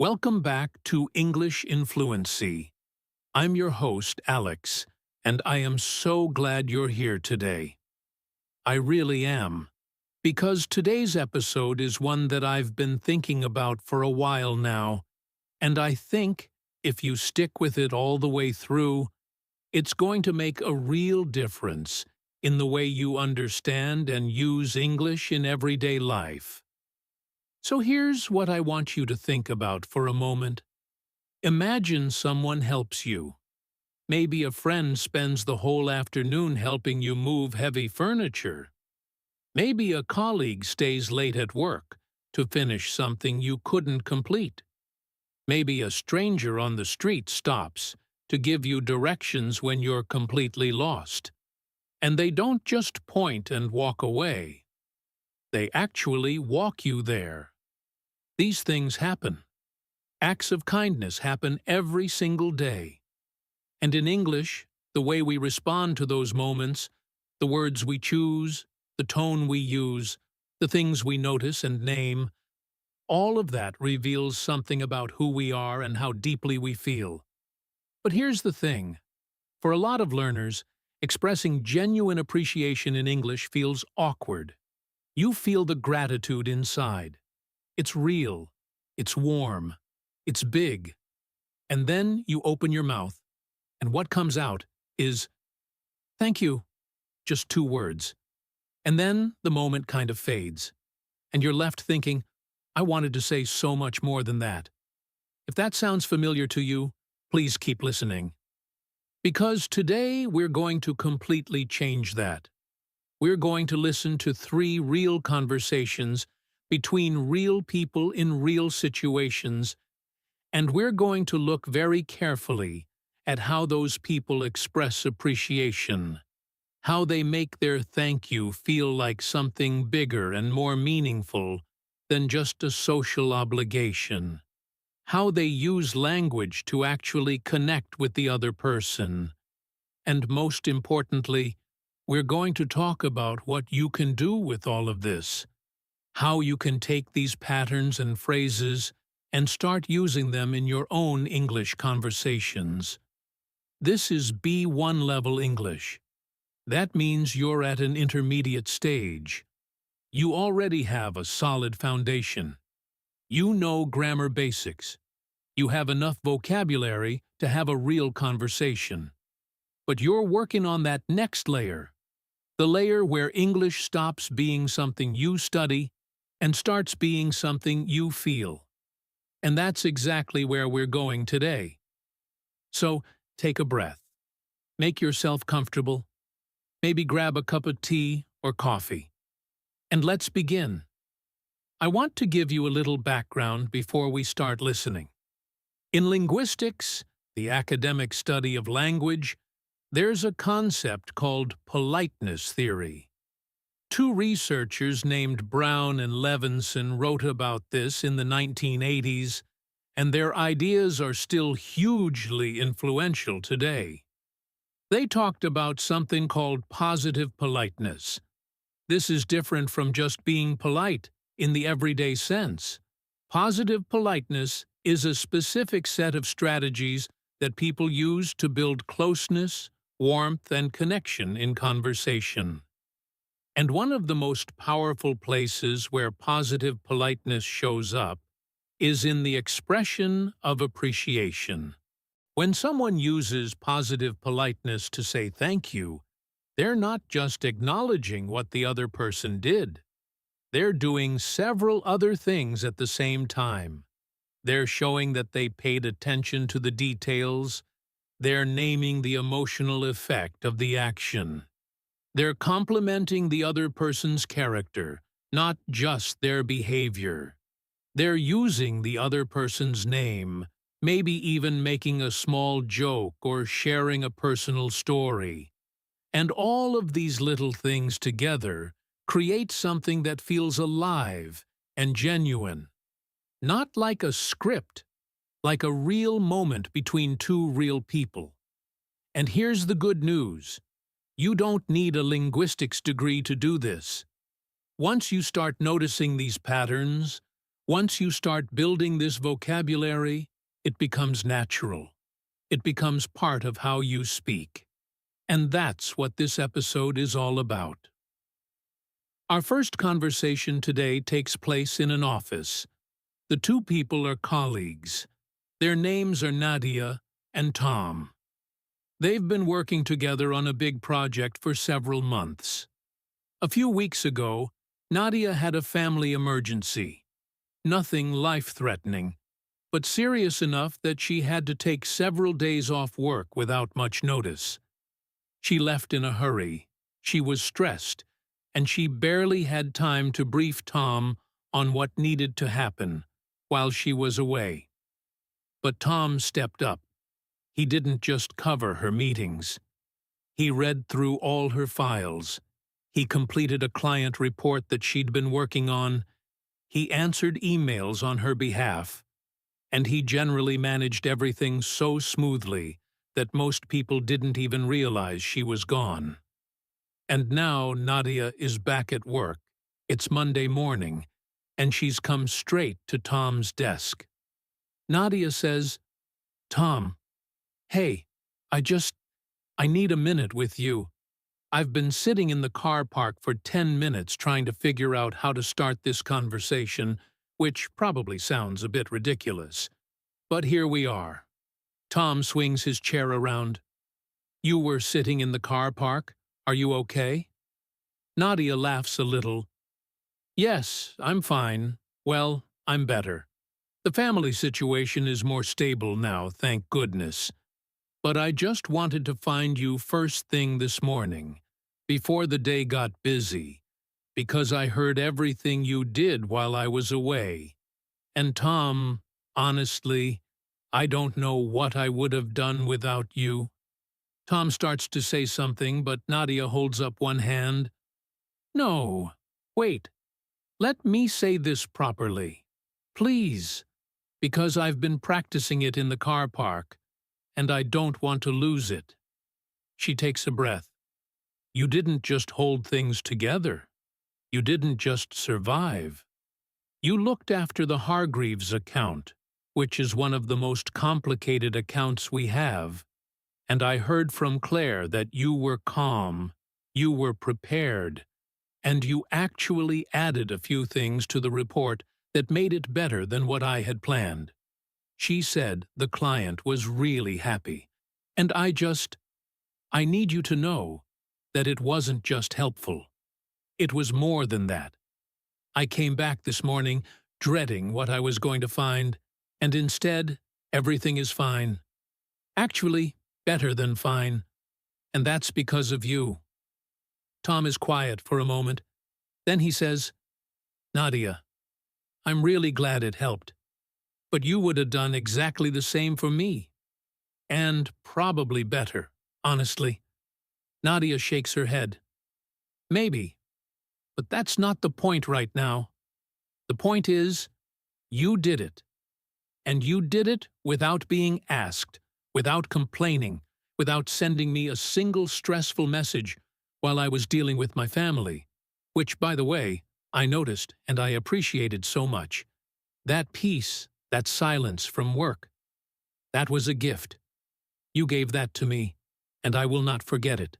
Welcome back to English in Fluency. I'm your host, Alex, and I am so glad you're here today. I really am, because today's episode is one that I've been thinking about for a while now, and I think if you stick with it all the way through, it's going to make a real difference in the way you understand and use English in everyday life. So here's what I want you to think about for a moment. Imagine someone helps you. Maybe a friend spends the whole afternoon helping you move heavy furniture. Maybe a colleague stays late at work to finish something you couldn't complete. Maybe a stranger on the street stops to give you directions when you're completely lost. And they don't just point and walk away. They actually walk you there. These things happen. Acts of kindness happen every single day. And in English, the way we respond to those moments, the words we choose, the tone we use, the things we notice and name, all of that reveals something about who we are and how deeply we feel. But here's the thing. For a lot of learners, expressing genuine appreciation in English feels awkward. You feel the gratitude inside. It's real. It's warm. It's big. And then you open your mouth, and what comes out is, "Thank you." Just two words. And then the moment kind of fades, and you're left thinking, I wanted to say so much more than that. If that sounds familiar to you, please keep listening. Because today we're going to completely change that. We're going to listen to 3 real conversations between real people in real situations, and we're going to look very carefully at how those people express appreciation, how they make their thank you feel like something bigger and more meaningful than just a social obligation, how they use language to actually connect with the other person, and most importantly, we're going to talk about what you can do with all of this, how you can take these patterns and phrases and start using them in your own English conversations. This is B1 level English. That means you're at an intermediate stage. You already have a solid foundation. You know grammar basics. You have enough vocabulary to have a real conversation. But you're working on that next layer. The layer where English stops being something you study and starts being something you feel. And that's exactly where we're going today. So, take a breath. Make yourself comfortable. Maybe grab a cup of tea or coffee. And let's begin. I want to give you a little background before we start listening. In linguistics, the academic study of language, there's a concept called politeness theory. 2 researchers named Brown and Levinson wrote about this in the 1980s, and their ideas are still hugely influential today. They talked about something called positive politeness. This is different from just being polite in the everyday sense. Positive politeness is a specific set of strategies that people use to build closeness, warmth, and connection in conversation. And one of the most powerful places where positive politeness shows up is in the expression of appreciation. When someone uses positive politeness to say thank you, they're not just acknowledging what the other person did. They're doing several other things at the same time. They're showing that they paid attention to the details. They're naming the emotional effect of the action. They're complimenting the other person's character, not just their behavior. They're using the other person's name, maybe even making a small joke or sharing a personal story. And all of these little things together create something that feels alive and genuine. Not like a script, like a real moment between 2 real people. And here's the good news. You don't need a linguistics degree to do this. Once you start noticing these patterns, Once you start building this vocabulary, it becomes natural. It becomes part of how you speak. And that's what this episode is all about. Our first conversation today takes place in an office. The two people are colleagues. Their names are Nadia and Tom. They've been working together on a big project for several months. A few weeks ago, Nadia had a family emergency. Nothing life-threatening, but serious enough that she had to take several days off work without much notice. She left in a hurry, she was stressed, and she barely had time to brief Tom on what needed to happen while she was away. But Tom stepped up. He didn't just cover her meetings. He read through all her files. He completed a client report that she'd been working on. He answered emails on her behalf. And he generally managed everything so smoothly that most people didn't even realize she was gone. And now Nadia is back at work. It's Monday morning, and she's come straight to Tom's desk. Nadia says, "Tom, hey, I need a minute with you. I've been sitting in the car park for 10 minutes trying to figure out how to start this conversation, which probably sounds a bit ridiculous. But here we are." Tom swings his chair around. "You were sitting in the car park? Are you okay?" Nadia laughs a little. "Yes, I'm fine. Well, I'm better. The family situation is more stable now, thank goodness. But I just wanted to find you first thing this morning, before the day got busy, because I heard everything you did while I was away. And Tom, honestly, I don't know what I would have done without you." Tom starts to say something, but Nadia holds up one hand. "No, wait. Let me say this properly. Please, because I've been practicing it in the car park, and I don't want to lose it." She takes a breath. "You didn't just hold things together. You didn't just survive. You looked after the Hargreaves account, which is one of the most complicated accounts we have. And I heard from Claire that you were calm, you were prepared, and you actually added a few things to the report that made it better than what I had planned. She said the client was really happy. And I need you to know that it wasn't just helpful. It was more than that. I came back this morning dreading what I was going to find, and instead, everything is fine. Actually, better than fine. And that's because of you." Tom is quiet for a moment. Then he says, "Nadia, I'm really glad it helped. But you would have done exactly the same for me. And probably better, honestly." Nadia shakes her head. "Maybe. But that's not the point right now. The point is, you did it. And you did it without being asked, without complaining, without sending me a single stressful message while I was dealing with my family, which, by the way, I noticed and I appreciated so much. That peace, that silence from work, that was a gift. You gave that to me, and I will not forget it."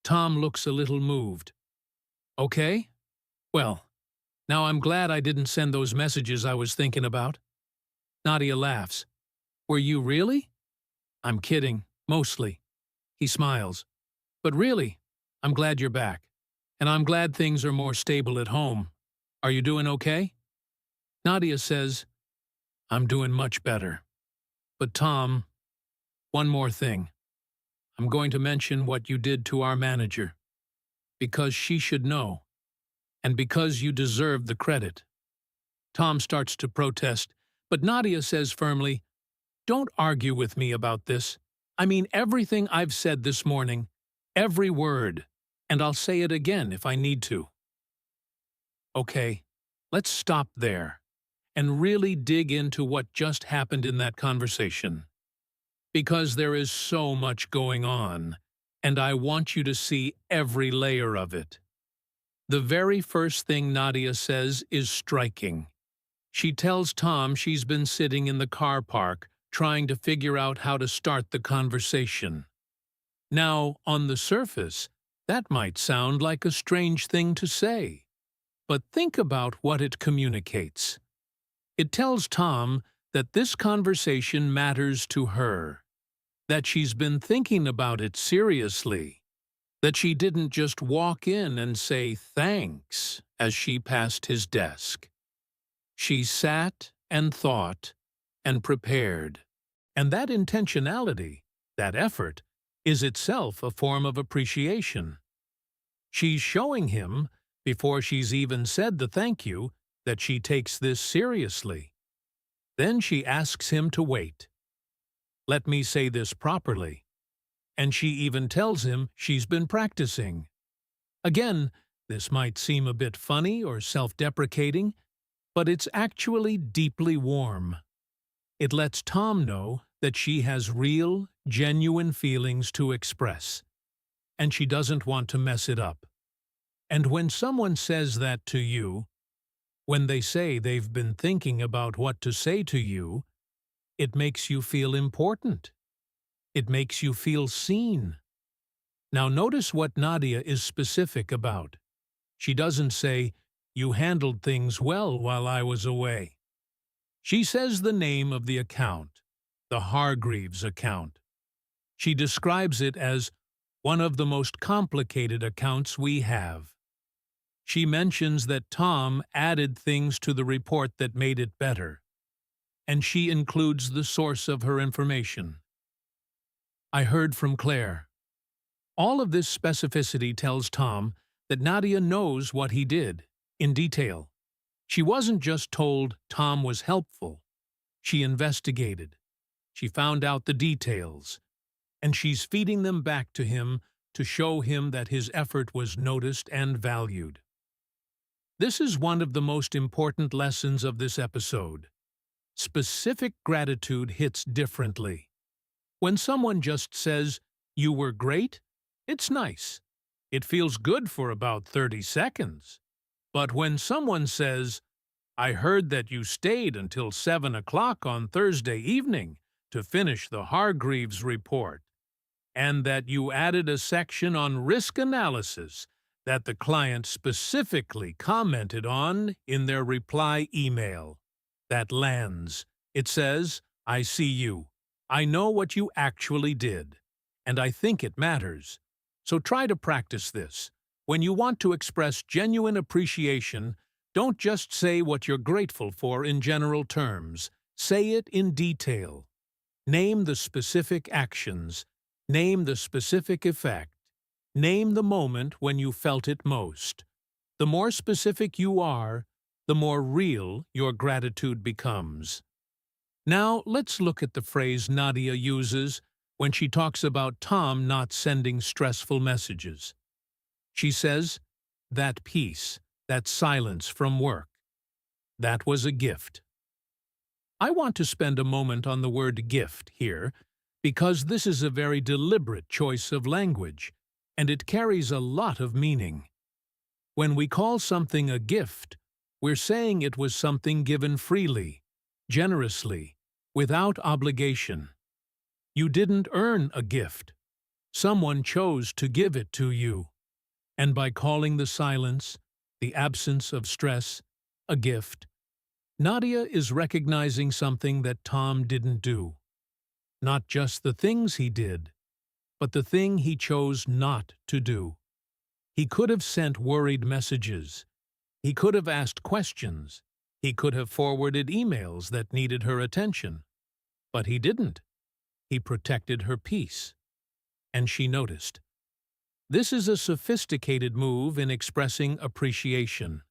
Tom looks a little moved. "Okay? Well, now I'm glad I didn't send those messages I was thinking about." Nadia laughs. "Were you really?" "I'm kidding, mostly." He smiles. "But really, I'm glad you're back. And I'm glad things are more stable at home. Are you doing okay?" Nadia says, "I'm doing much better. But Tom, one more thing. I'm going to mention what you did to our manager. Because she should know. And because you deserve the credit." Tom starts to protest, but Nadia says firmly, "Don't argue with me about this. I mean everything I've said this morning, every word, and I'll say it again if I need to." Okay, let's stop there and really dig into what just happened in that conversation. Because there is so much going on, and I want you to see every layer of it. The very first thing Nadia says is striking. She tells Tom she's been sitting in the car park trying to figure out how to start the conversation. Now, on the surface, that might sound like a strange thing to say, but think about what it communicates. It tells Tom that this conversation matters to her, that she's been thinking about it seriously, that she didn't just walk in and say thanks as she passed his desk. She sat and thought and prepared, and that intentionality, that effort, is itself a form of appreciation. She's showing him, before she's even said the thank you, that she takes this seriously. Then she asks him to wait. Let me say this properly. And she even tells him she's been practicing. Again, this might seem a bit funny or self-deprecating, but it's actually deeply warm. It lets Tom know that she has real, genuine feelings to express, and she doesn't want to mess it up. And when someone says that to you, when they say they've been thinking about what to say to you, it makes you feel important. It makes you feel seen. Now notice what Nadia is specific about. She doesn't say, "You handled things well while I was away." She says the name of the account, the Hargreaves account. She describes it as one of the most complicated accounts we have. She mentions that Tom added things to the report that made it better, and she includes the source of her information. I heard from Claire. All of this specificity tells Tom that Nadia knows what he did, in detail. She wasn't just told Tom was helpful. She investigated. She found out the details, and she's feeding them back to him to show him that his effort was noticed and valued. This is one of the most important lessons of this episode. Specific gratitude hits differently. When someone just says, "You were great," it's nice. It feels good for about 30 seconds. But when someone says, "I heard that you stayed until 7 o'clock on Thursday evening to finish the Hargreaves report, and that you added a section on risk analysis that the client specifically commented on in their reply email," that lands. It says, "I see you. I know what you actually did, and I think it matters." So try to practice this. When you want to express genuine appreciation, don't just say what you're grateful for in general terms. Say it in detail. Name the specific actions. Name the specific effect. Name the moment when you felt it most. The more specific you are, the more real your gratitude becomes. Now, let's look at the phrase Nadia uses when she talks about Tom not sending stressful messages. She says, "That peace, that silence from work, that was a gift." I want to spend a moment on the word gift here, because this is a very deliberate choice of language, and it carries a lot of meaning. When we call something a gift, we're saying it was something given freely, generously, without obligation. You didn't earn a gift. Someone chose to give it to you. And by calling the silence, the absence of stress, a gift, Nadia is recognizing something that Tom didn't do. Not just the things he did, but the thing he chose not to do. He could have sent worried messages. He could have asked questions. He could have forwarded emails that needed her attention. But he didn't. He protected her peace. And she noticed. This is a sophisticated move in expressing appreciation.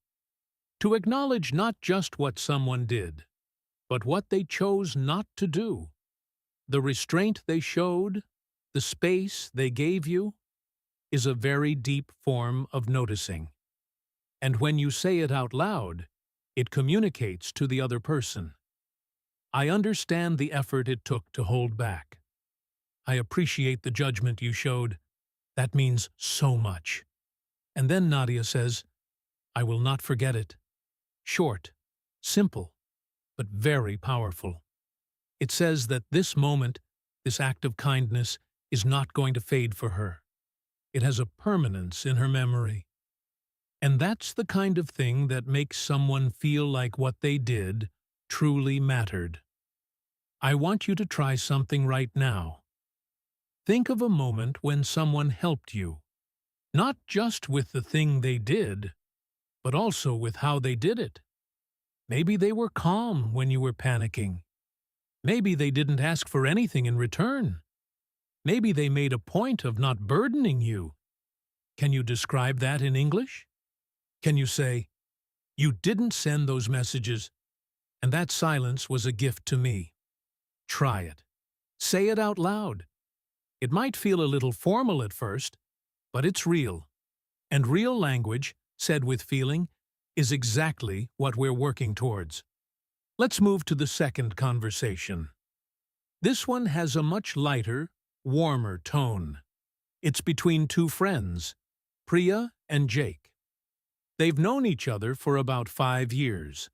To acknowledge not just what someone did, but what they chose not to do. The restraint they showed, the space they gave you, is a very deep form of noticing. And when you say it out loud, it communicates to the other person. I understand the effort it took to hold back. I appreciate the judgment you showed. That means so much. And then Nadia says, "I will not forget it." Short, simple, but very powerful. It says that this moment, this act of kindness, is not going to fade for her. It has a permanence in her memory. And that's the kind of thing that makes someone feel like what they did truly mattered. I want you to try something right now. Think of a moment when someone helped you, not just with the thing they did, but also with how they did it. Maybe they were calm when you were panicking. Maybe they didn't ask for anything in return. Maybe they made a point of not burdening you. Can you describe that in English? Can you say, "You didn't send those messages, and that silence was a gift to me"? Try it. Say it out loud. It might feel a little formal at first, but it's real. And real language, said with feeling, is exactly what we're working towards. Let's move to the second conversation. This one has a much lighter, warmer tone. It's between two friends, Priya and Jake. They've known each other for about 5 years.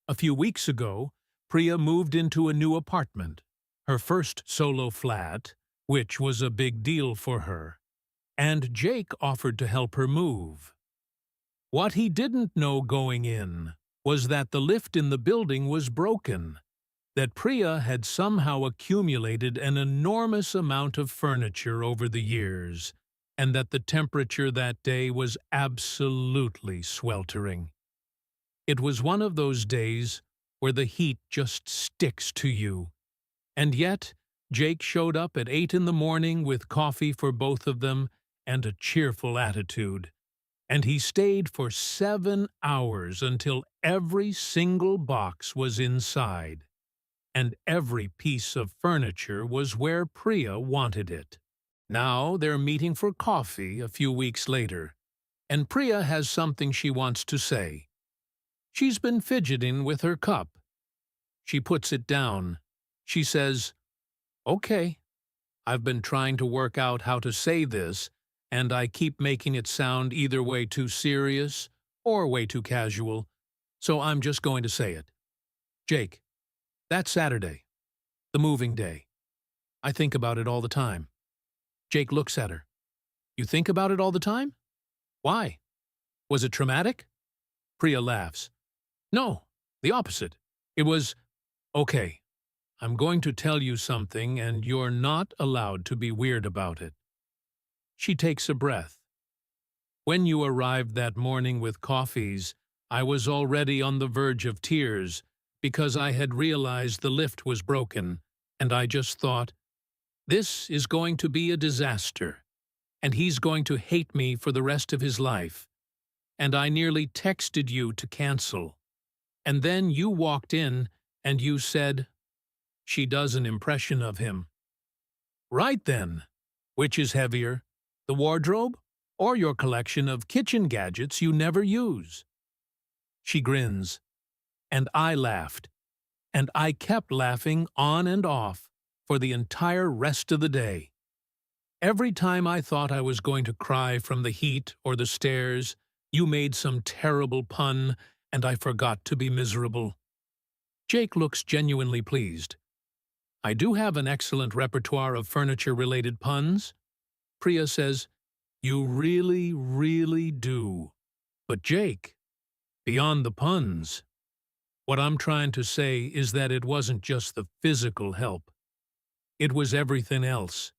A few weeks ago, Priya moved into a new apartment, her first solo flat, which was a big deal for her, and Jake offered to help her move. What he didn't know going in was that the lift in the building was broken, that Priya had somehow accumulated an enormous amount of furniture over the years, and that the temperature that day was absolutely sweltering. It was one of those days where the heat just sticks to you. And yet, Jake showed up at 8 in the morning with coffee for both of them and a cheerful attitude. And he stayed for 7 hours until every single box was inside, and every piece of furniture was where Priya wanted it. Now they're meeting for coffee a few weeks later, and Priya has something she wants to say. She's been fidgeting with her cup. She puts it down. She says, "Okay, I've been trying to work out how to say this, and I keep making it sound either way too serious or way too casual, so I'm just going to say it. Jake, that Saturday, the moving day, I think about it all the time." Jake looks at her. "You think about it all the time? Why? Was it traumatic?" Priya laughs. "No, the opposite. It was, okay, I'm going to tell you something and you're not allowed to be weird about it." She takes a breath. "When you arrived that morning with coffees, I was already on the verge of tears because I had realized the lift was broken, and I just thought, this is going to be a disaster, and he's going to hate me for the rest of his life. And I nearly texted you to cancel. And then you walked in and you said," she does an impression of him, "Right then, which is heavier, the wardrobe or your collection of kitchen gadgets you never use?" She grins, and I laughed, and I kept laughing on and off for the entire rest of the day. Every time I thought I was going to cry from the heat or the stares, you made some terrible pun, and I forgot to be miserable. Jake looks genuinely pleased. "I do have an excellent repertoire of furniture-related puns." Priya says, "You really, really do. But Jake, beyond the puns, what I'm trying to say is that it wasn't just the physical help. It was everything else.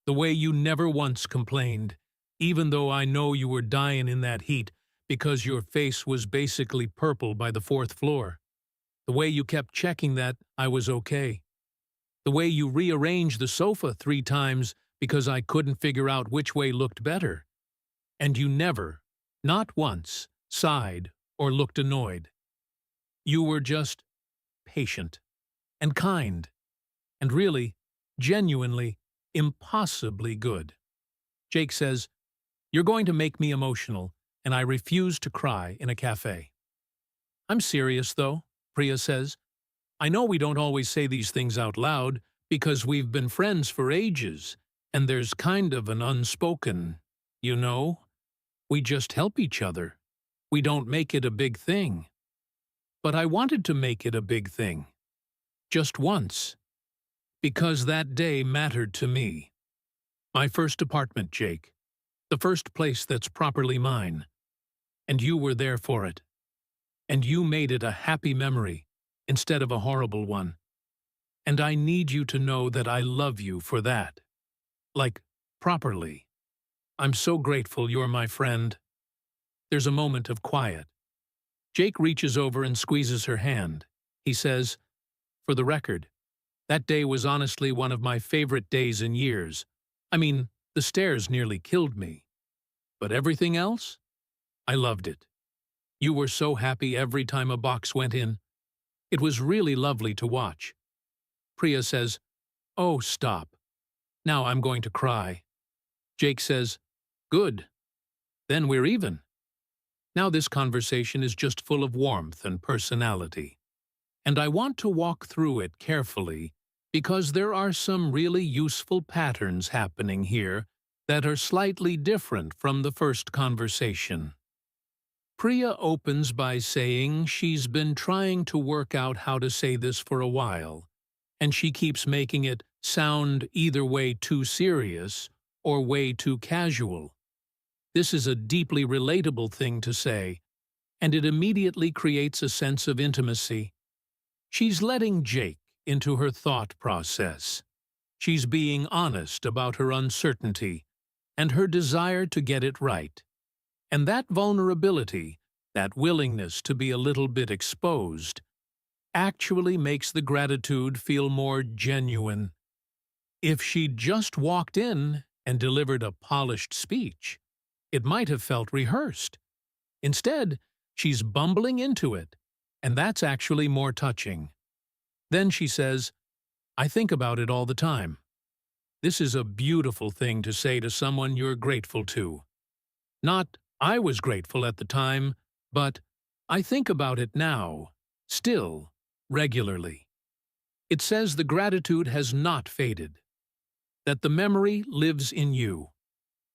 The way you never once complained, even though I know you were dying in that heat because your face was basically purple by the 4th floor. The way you kept checking that I was okay. The way you rearranged the sofa 3 times because I couldn't figure out which way looked better. And you never, not once, sighed or looked annoyed. You were just patient and kind and really, genuinely, impossibly good." Jake says, "You're going to make me emotional, and I refuse to cry in a cafe." "I'm serious, though," Priya says. "I know we don't always say these things out loud because we've been friends for ages, and there's kind of an unspoken, you know, we just help each other. We don't make it a big thing." but I wanted to make it a big thing. Just once. Because that day mattered to me. My first apartment, Jake. The first place that's properly mine. And you were there for it. And you made it a happy memory instead of a horrible one. And I need you to know that I love you for that. Like, properly. I'm so grateful you're my friend. There's a moment of quiet. Jake reaches over and squeezes her hand. He says, "For the record, that day was honestly one of my favorite days in years. I mean, the stairs nearly killed me. But everything else? I loved it. You were so happy every time a box went in. It was really lovely to watch." Priya says, "Oh, stop. Now I'm going to cry." Jake says, "Good. Then we're even." Now this conversation is just full of warmth and personality. And I want to walk through it carefully because there are some really useful patterns happening here that are slightly different from the first conversation. Priya opens by saying she's been trying to work out how to say this for a while, and she keeps making it sound either way too serious or way too casual. This is a deeply relatable thing to say, and it immediately creates a sense of intimacy. She's letting Jake into her thought process. She's being honest about her uncertainty and her desire to get it right. And that vulnerability, that willingness to be a little bit exposed, actually makes the gratitude feel more genuine. If she'd just walked in and delivered a polished speech, it might have felt rehearsed. Instead, she's bumbling into it, and that's actually more touching. Then she says, "I think about it all the time." This is a beautiful thing to say to someone you're grateful to. Not, "I was grateful at the time," but "I think about it now, still, regularly." It says the gratitude has not faded, that the memory lives in you.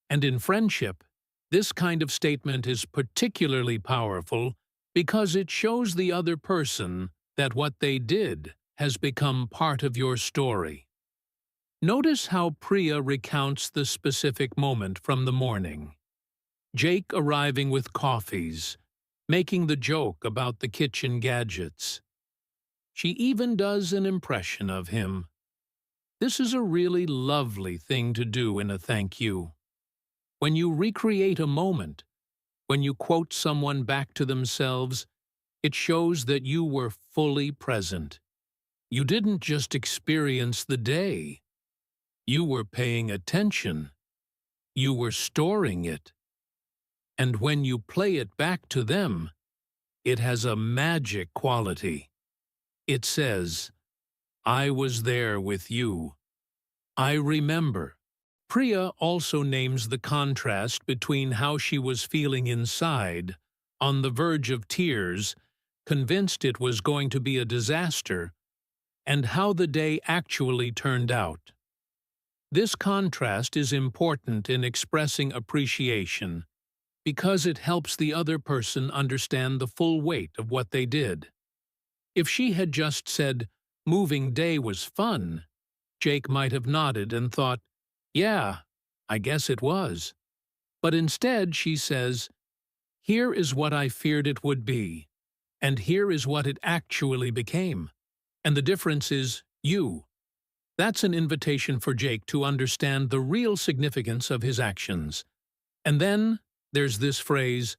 And in friendship, this kind of statement is particularly powerful because it shows the other person that what they did has become part of your story. Notice how Priya recounts the specific moment from the morning. Jake arriving with coffees, making the joke about the kitchen gadgets. She even does an impression of him. This is a really lovely thing to do in a thank you. When you recreate a moment, when you quote someone back to themselves, it shows that you were fully present. You didn't just experience the day. You were paying attention. You were storing it. And when you play it back to them, it has a magic quality. It says, "I was there with you. I remember." Priya also names the contrast between how she was feeling inside, on the verge of tears, convinced it was going to be a disaster, and how the day actually turned out. This contrast is important in expressing appreciation because it helps the other person understand the full weight of what they did. If she had just said, "Moving day was fun," Jake might have nodded and thought, "Yeah, I guess it was." But instead she says, "Here is what I feared it would be, and here is what it actually became. And the difference is you." That's an invitation for Jake to understand the real significance of his actions. And then there's this phrase,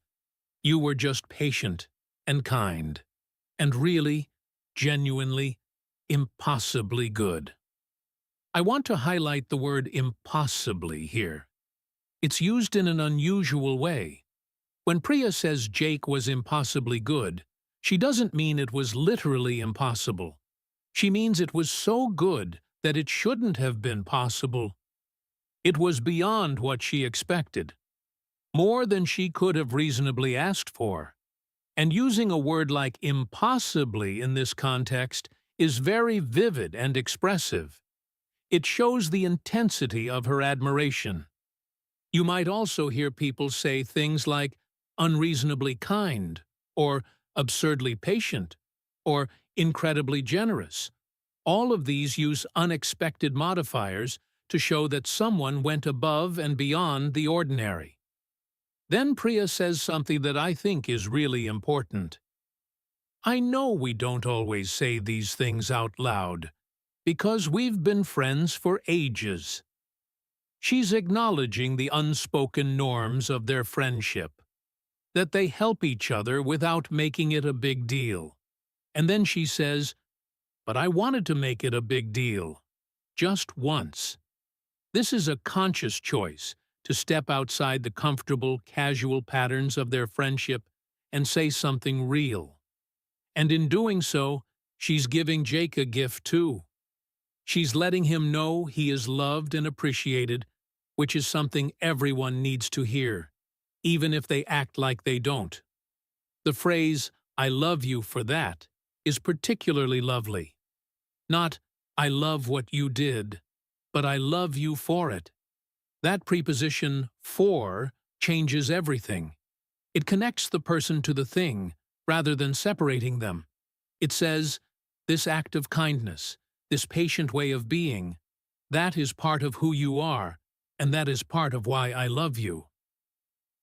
"You were just patient and kind, and really, genuinely, impossibly good." I want to highlight the word impossibly here. It's used in an unusual way. When Priya says Jake was impossibly good, she doesn't mean it was literally impossible. She means it was so good that it shouldn't have been possible. It was beyond what she expected, more than she could have reasonably asked for. And using a word like impossibly in this context is very vivid and expressive. It shows the intensity of her admiration. You might also hear people say things like unreasonably kind or absurdly patient, or incredibly generous. All of these use unexpected modifiers to show that someone went above and beyond the ordinary. Then Priya says something that I think is really important. I know we don't always say these things out loud, because we've been friends for ages. She's acknowledging the unspoken norms of their friendship, that they help each other without making it a big deal. And then she says, "But I wanted to make it a big deal. Just once." This is a conscious choice to step outside the comfortable, casual patterns of their friendship and say something real. And in doing so, she's giving Jake a gift too. She's letting him know he is loved and appreciated, which is something everyone needs to hear, even if they act like they don't. The phrase, "I love you for that," is particularly lovely. Not, "I love what you did," but "I love you for it." That preposition, "for," changes everything. It connects the person to the thing, rather than separating them. It says, "This act of kindness, this patient way of being, that is part of who you are, and that is part of why I love you."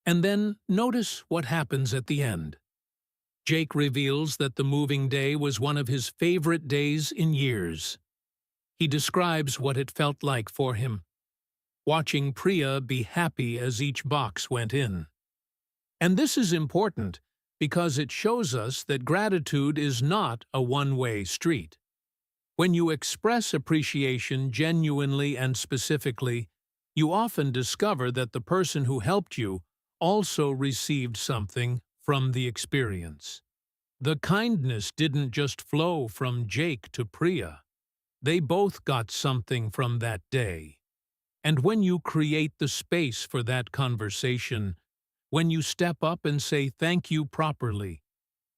And then notice what happens at the end. Jake reveals that the moving day was one of his favorite days in years. He describes what it felt like for him, watching Priya be happy as each box went in. And this is important because it shows us that gratitude is not a one-way street. When you express appreciation genuinely and specifically, you often discover that the person who helped you also received something from the experience. The kindness didn't just flow from Jake to Priya. They both got something from that day. And when you create the space for that conversation, when you step up and say thank you properly,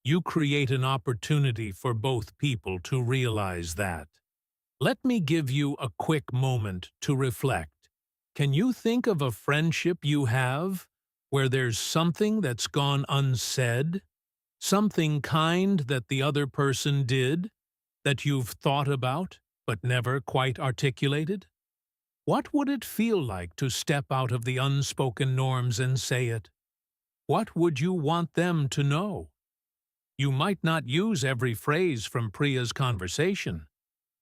you create an opportunity for both people to realize that. Let me give you a quick moment to reflect. Can you think of a friendship you have where there's something that's gone unsaid? Something kind that the other person did, that you've thought about but never quite articulated? What would it feel like to step out of the unspoken norms and say it? What would you want them to know? You might not use every phrase from Priya's conversation,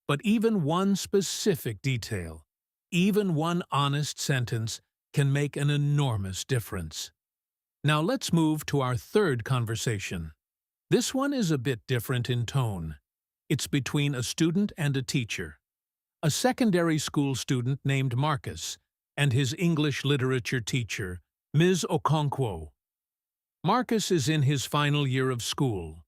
but even one specific detail, even one honest sentence, can make an enormous difference. Now let's move to our third conversation. This one is a bit different in tone. It's between a student and a teacher. A secondary school student named Marcus and his English literature teacher, Ms. Okonkwo. Marcus is in his final year of school.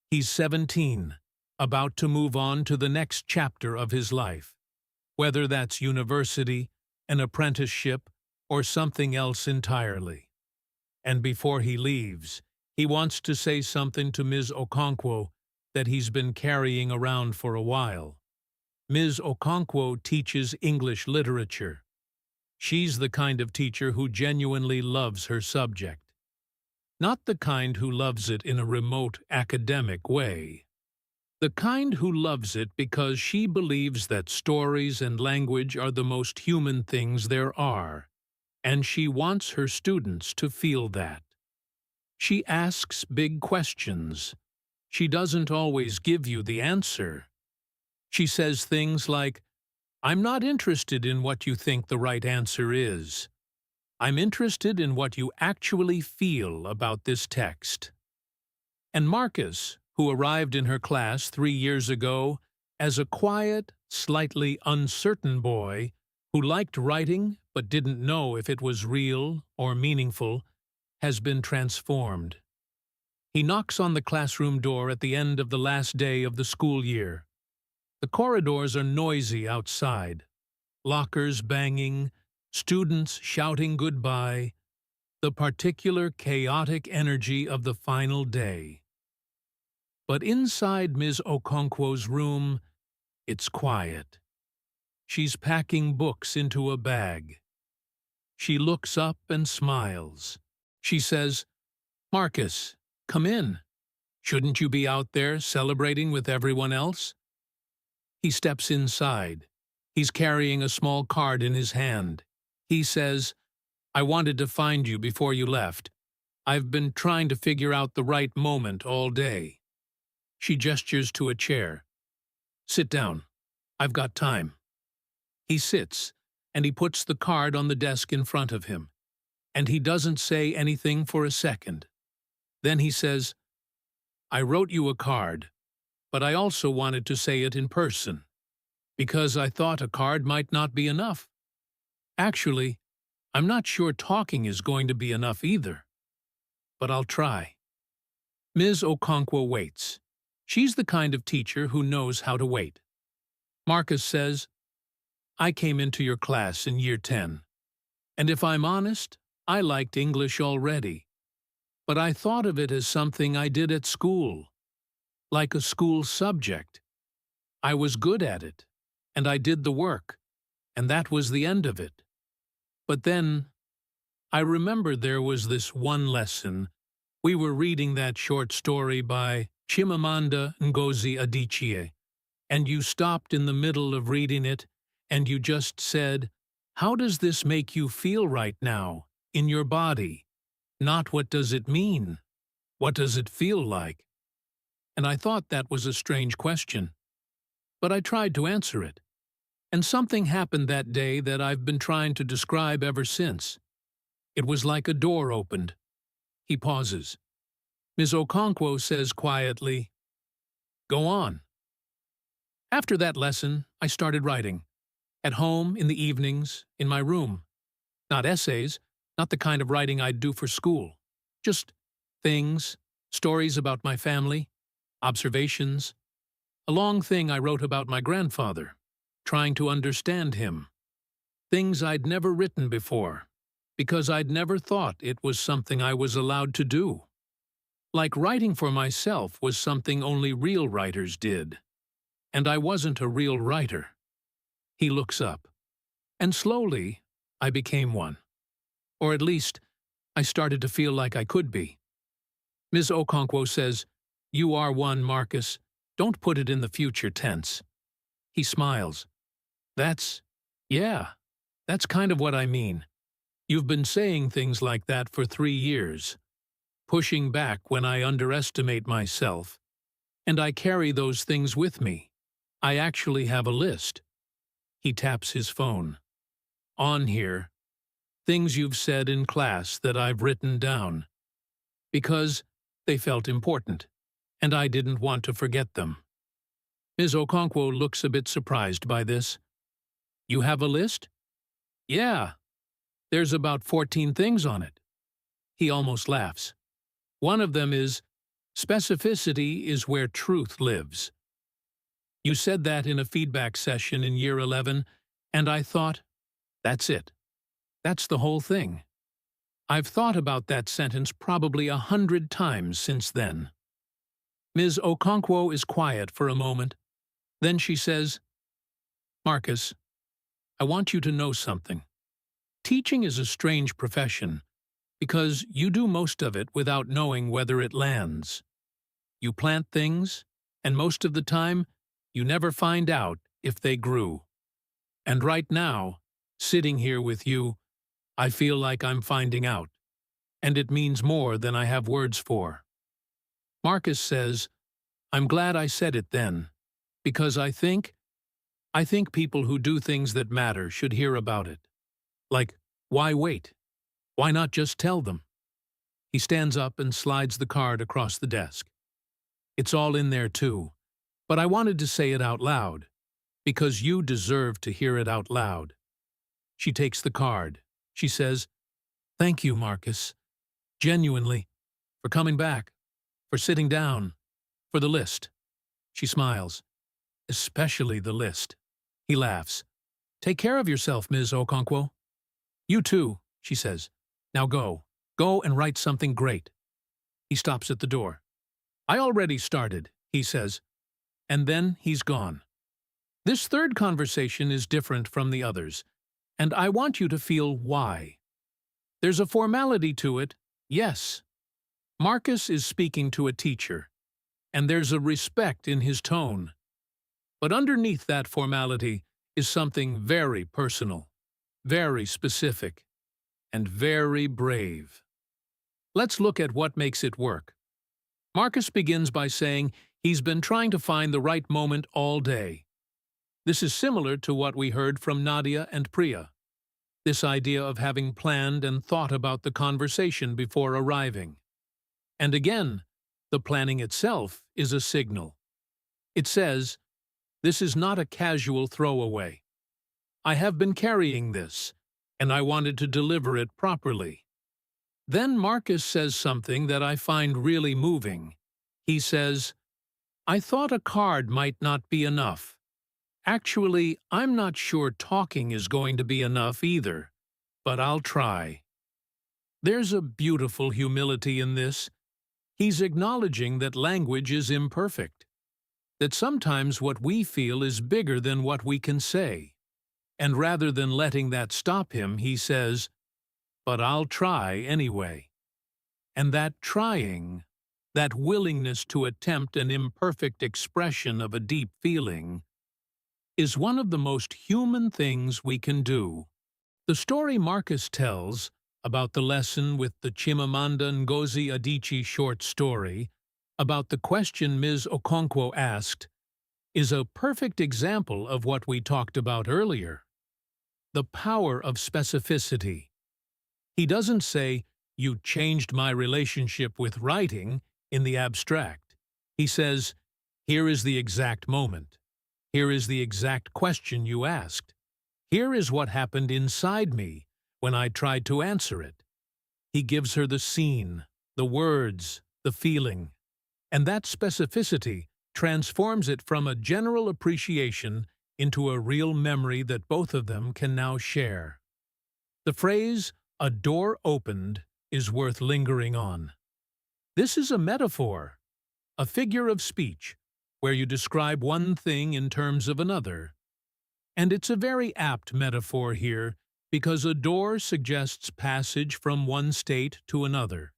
He's 17, about to move on to the next chapter of his life, whether that's university, an apprenticeship, or something else entirely. And before he leaves, he wants to say something to Ms. Okonkwo that he's been carrying around for a while. Ms. Okonkwo teaches English literature. She's the kind of teacher who genuinely loves her subject. Not the kind who loves it in a remote academic way. The kind who loves it because she believes that stories and language are the most human things there are, and she wants her students to feel that. She asks big questions. She doesn't always give you the answer. She says things like, "I'm not interested in what you think the right answer is. I'm interested in what you actually feel about this text." And Marcus, who arrived in her class 3 years ago as a quiet, slightly uncertain boy who liked writing but didn't know if it was real or meaningful, has been transformed. He knocks on the classroom door at the end of the last day of the school year. The corridors are noisy outside, lockers banging, students shouting goodbye, the particular chaotic energy of the final day. But inside Ms. Okonkwo's room, it's quiet. She's packing books into a bag. She looks up and smiles. She says, "Marcus, come in. Shouldn't you be out there celebrating with everyone else? He steps inside. He's carrying a small card in his hand. He says, I wanted to find you before you left. I've been trying to figure out the right moment all day. She gestures to a chair. Sit down. I've got time. He sits, and he puts the card on the desk in front of him. And he doesn't say anything for a second. Then he says, I wrote you a card, but I also wanted to say it in person, because I thought a card might not be enough. Actually, I'm not sure talking is going to be enough either. But I'll try. Ms. Okonkwo waits. She's the kind of teacher who knows how to wait. Marcus says, I came into your class in year 10, and if I'm honest, I liked English already. But I thought of it as something I did at school, like a school subject. I was good at it, and I did the work, and that was the end of it. But then, I remember there was this one lesson. We were reading that short story by Chimamanda Ngozi Adichie, and you stopped in the middle of reading it, and you just said, how does this make you feel right now, in your body? Not what does it mean? What does it feel like? And I thought that was a strange question. But I tried to answer it. And something happened that day that I've been trying to describe ever since. It was like a door opened. He pauses. Ms. Okonkwo says quietly, Go on. After that lesson, I started writing. At home, in the evenings, in my room. Not essays, not the kind of writing I'd do for school. Just things, stories about my family, observations. A long thing I wrote about my grandfather, trying to understand him. Things I'd never written before, because I'd never thought it was something I was allowed to do. Like writing for myself was something only real writers did. And I wasn't a real writer. He looks up. And slowly, I became one. Or at least, I started to feel like I could be. Ms. Okonkwo says, You are one, Marcus. Don't put it in the future tense. He smiles. That's kind of what I mean. You've been saying things like that for 3 years. Pushing back when I underestimate myself. And I carry those things with me. I actually have a list. He taps his phone. On here, things you've said in class that I've written down. Because they felt important, and I didn't want to forget them. Ms. Okonkwo looks a bit surprised by this. You have a list? Yeah. There's about 14 things on it. He almost laughs. One of them is, specificity is where truth lives. You said that in a feedback session in year 11, and I thought, that's it. That's the whole thing. I've thought about that sentence probably 100 times since then. Ms. Okonkwo is quiet for a moment. Then she says, Marcus, I want you to know something. Teaching is a strange profession because you do most of it without knowing whether it lands. You plant things, and most of the time, you never find out if they grew. And right now, sitting here with you, I feel like I'm finding out, and it means more than I have words for. Marcus says, I'm glad I said it then, because I think people who do things that matter should hear about it. Like, why wait? Why not just tell them? He stands up and slides the card across the desk. It's all in there too, but I wanted to say it out loud, because you deserve to hear it out loud. She takes the card. She says, Thank you, Marcus. Genuinely. For coming back. For sitting down. For the list. She smiles. Especially the list. He laughs. Take care of yourself, Ms. Okonkwo. You too, she says. Now go. Go and write something great. He stops at the door. I already started, he says. And then he's gone. This third conversation is different from the others, and I want you to feel why. There's a formality to it, yes. Marcus is speaking to a teacher, and there's a respect in his tone. But underneath that formality is something very personal, very specific, and very brave. Let's look at what makes it work. Marcus begins by saying he's been trying to find the right moment all day. This is similar to what we heard from Nadia and Priya. This idea of having planned and thought about the conversation before arriving. And again, the planning itself is a signal. It says, "This is not a casual throwaway. I have been carrying this, and I wanted to deliver it properly." Then Marcus says something that I find really moving. He says, "I thought a card might not be enough. Actually, I'm not sure talking is going to be enough either, but I'll try." There's a beautiful humility in this. He's acknowledging that language is imperfect, that sometimes what we feel is bigger than what we can say. And rather than letting that stop him, he says, "But I'll try anyway." And that trying, that willingness to attempt an imperfect expression of a deep feeling, is one of the most human things we can do. The story Marcus tells about the lesson with the Chimamanda Ngozi Adichie short story, about the question Ms. Okonkwo asked, is a perfect example of what we talked about earlier. The power of specificity. He doesn't say, "You changed my relationship with writing," in the abstract. He says, "Here is the exact moment. Here is the exact question you asked. Here is what happened inside me when I tried to answer it." He gives her the scene, the words, the feeling. And that specificity transforms it from a general appreciation into a real memory that both of them can now share. The phrase, "a door opened," is worth lingering on. This is a metaphor, a figure of speech, where you describe one thing in terms of another. And it's a very apt metaphor here, because a door suggests passage from one state to another.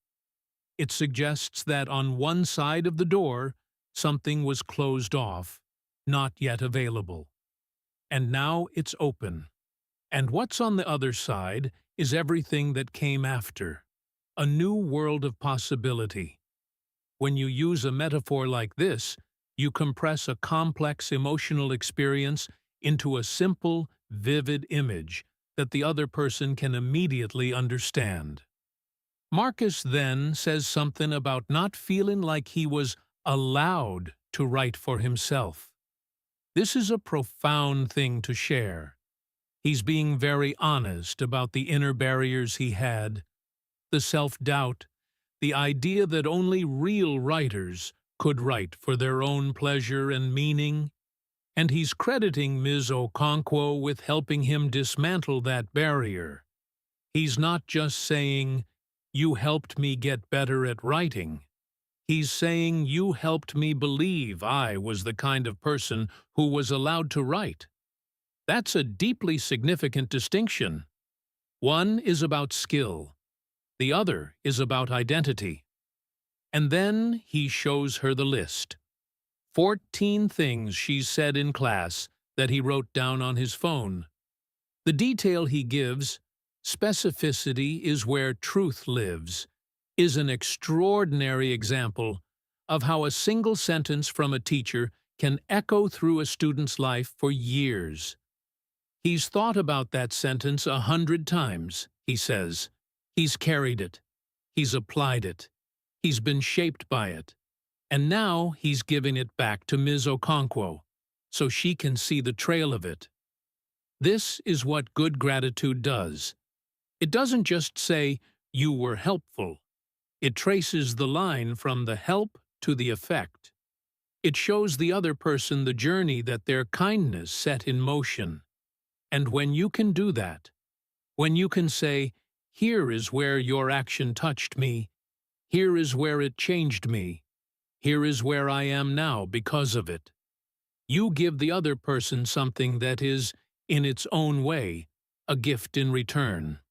It suggests that on one side of the door, something was closed off, not yet available. And now it's open. And what's on the other side is everything that came after, a new world of possibility. When you use a metaphor like this, you compress a complex emotional experience into a simple, vivid image that the other person can immediately understand. Marcus then says something about not feeling like he was allowed to write for himself. This is a profound thing to share. He's being very honest about the inner barriers he had, the self-doubt, the idea that only real writers could write for their own pleasure and meaning, and he's crediting Ms. Okonkwo with helping him dismantle that barrier. He's not just saying, "You helped me get better at writing." He's saying, "You helped me believe I was the kind of person who was allowed to write." That's a deeply significant distinction. One is about skill. The other is about identity. And then he shows her the list. 14 things she's said in class that he wrote down on his phone. The detail he gives, "Specificity is where truth lives," is an extraordinary example of how a single sentence from a teacher can echo through a student's life for years. He's thought about that sentence 100 times, he says. He's carried it. He's applied it. He's been shaped by it. And now he's giving it back to Ms. Okonkwo, so she can see the trail of it. This is what good gratitude does. It doesn't just say, "You were helpful." It traces the line from the help to the effect. It shows the other person the journey that their kindness set in motion. And when you can do that, when you can say, "Here is where your action touched me. Here is where it changed me. Here is where I am now because of it," you give the other person something that is, in its own way, a gift in return.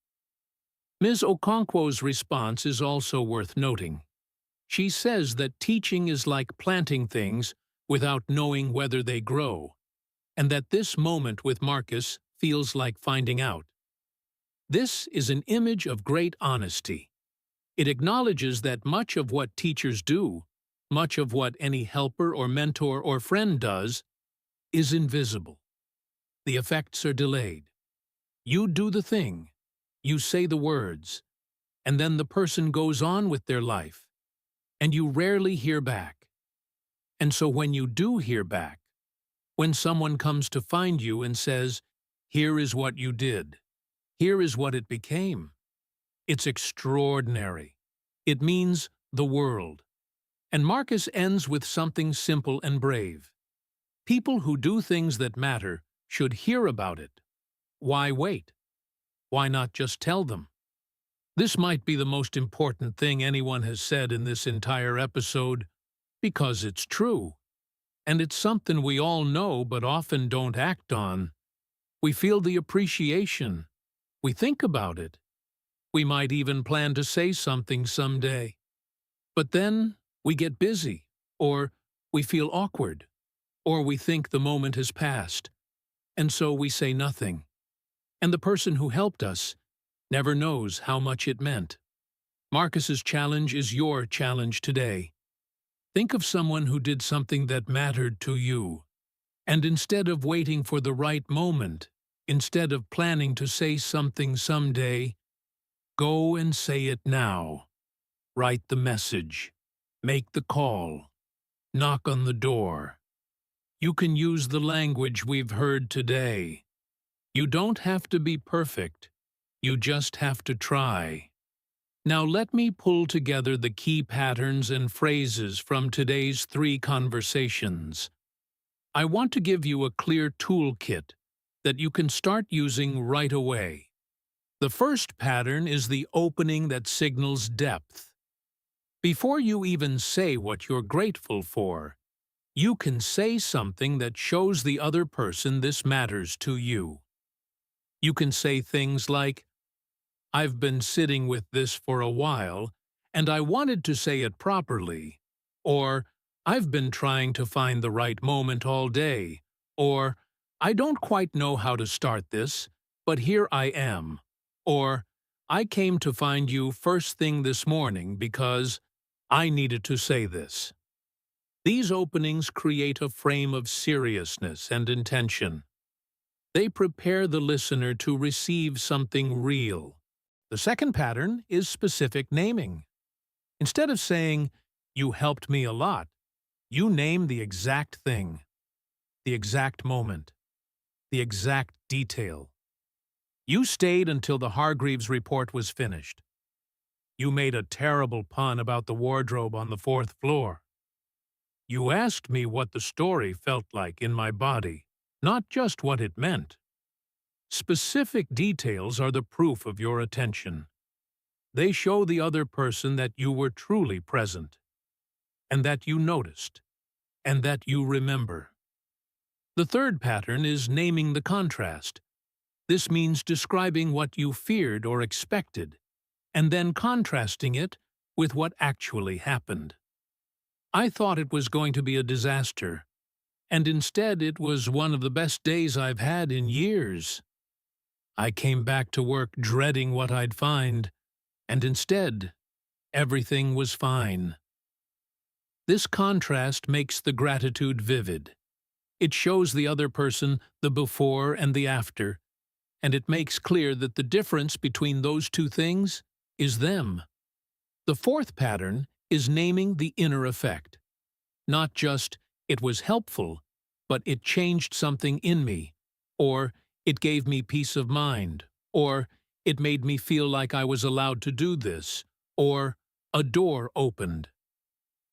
Ms. Okonkwo's response is also worth noting. She says that teaching is like planting things without knowing whether they grow, and that this moment with Marcus feels like finding out. This is an image of great honesty. It acknowledges that much of what teachers do, much of what any helper or mentor or friend does, is invisible. The effects are delayed. You do the thing, you say the words, and then the person goes on with their life, and you rarely hear back. And so when you do hear back, when someone comes to find you and says, "Here is what you did. Here is what it became," it's extraordinary. It means the world. And Marcus ends with something simple and brave. People who do things that matter should hear about it. Why wait? Why not just tell them? This might be the most important thing anyone has said in this entire episode, because it's true. And it's something we all know but often don't act on. We feel the appreciation. We think about it. We might even plan to say something someday. But then we get busy, or we feel awkward, or we think the moment has passed, and so we say nothing. And the person who helped us never knows how much it meant. Marcus's challenge is your challenge today. Think of someone who did something that mattered to you, and instead of waiting for the right moment, instead of planning to say something someday, go and say it now. Write the message. Make the call. Knock on the door. You can use the language we've heard today. You don't have to be perfect. You just have to try. Now let me pull together the key patterns and phrases from today's 3 conversations. I want to give you a clear toolkit that you can start using right away. The first pattern is the opening that signals depth. Before you even say what you're grateful for, you can say something that shows the other person this matters to you. You can say things like, "I've been sitting with this for a while, and I wanted to say it properly," or "I've been trying to find the right moment all day," or "I don't quite know how to start this, but here I am," or "I came to find you first thing this morning because I needed to say this." These openings create a frame of seriousness and intention. They prepare the listener to receive something real. The second pattern is specific naming. Instead of saying, "You helped me a lot," you name the exact thing, the exact moment, the exact detail. You stayed until the Hargreaves report was finished. You made a terrible pun about the wardrobe on the 4th floor. You asked me what the story felt like in my body, not just what it meant. Specific details are the proof of your attention. They show the other person that you were truly present, and that you noticed, and that you remember. The third pattern is naming the contrast. This means describing what you feared or expected, and then contrasting it with what actually happened. I thought it was going to be a disaster, and instead it was one of the best days I've had in years. I came back to work dreading what I'd find, and instead, everything was fine. This contrast makes the gratitude vivid. It shows the other person the before and the after, and it makes clear that the difference between those two things is them. The fourth pattern is naming the inner effect. Not just, "It was helpful," but "It changed something in me," or "It gave me peace of mind," or "It made me feel like I was allowed to do this," or "A door opened."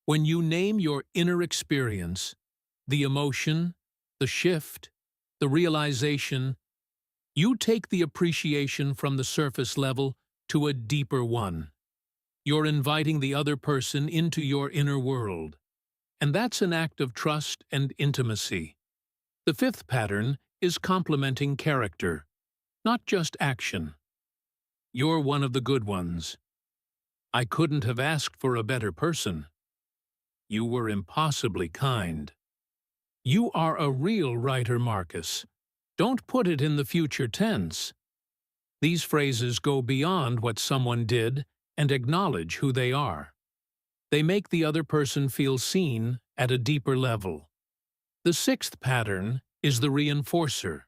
When you name your inner experience, the emotion, the shift, the realization, you take the appreciation from the surface level to a deeper one. You're inviting the other person into your inner world, and that's an act of trust and intimacy. The fifth pattern is complementing character, not just action. You're one of the good ones. I couldn't have asked for a better person. You were impossibly kind. You are a real writer, Marcus. Don't put it in the future tense. These phrases go beyond what someone did and acknowledge who they are. They make the other person feel seen at a deeper level. The sixth pattern is the reinforcer.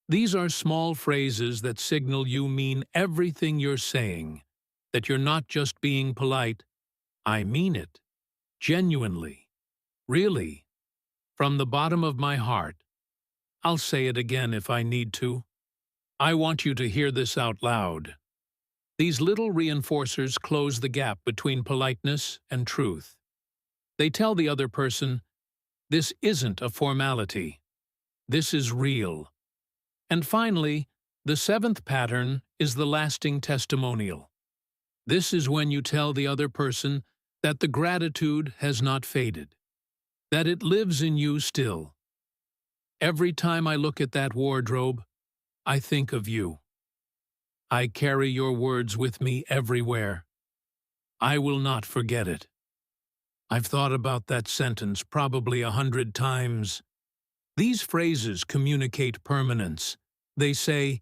These are small phrases that signal you mean everything you're saying, that you're not just being polite. I mean it. Genuinely. Really. From the bottom of my heart. I'll say it again if I need to. I want you to hear this out loud. These little reinforcers close the gap between politeness and truth. They tell the other person, this isn't a formality. This is real. And finally, the seventh pattern is the lasting testimonial. This is when you tell the other person that the gratitude has not faded, that it lives in you still. Every time I look at that wardrobe, I think of you. I carry your words with me everywhere. I will not forget it. I've thought about that sentence probably 100 times. These phrases communicate permanence. They say,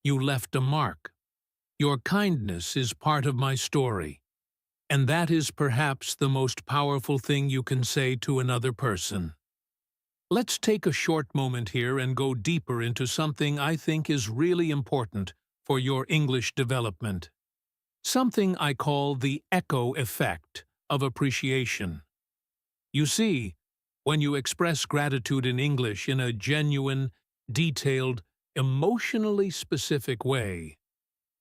you left a mark. Your kindness is part of my story. And that is perhaps the most powerful thing you can say to another person. Let's take a short moment here and go deeper into something I think is really important for your English development. Something I call the echo effect of appreciation. You see, when you express gratitude in English in a genuine, detailed, emotionally specific way,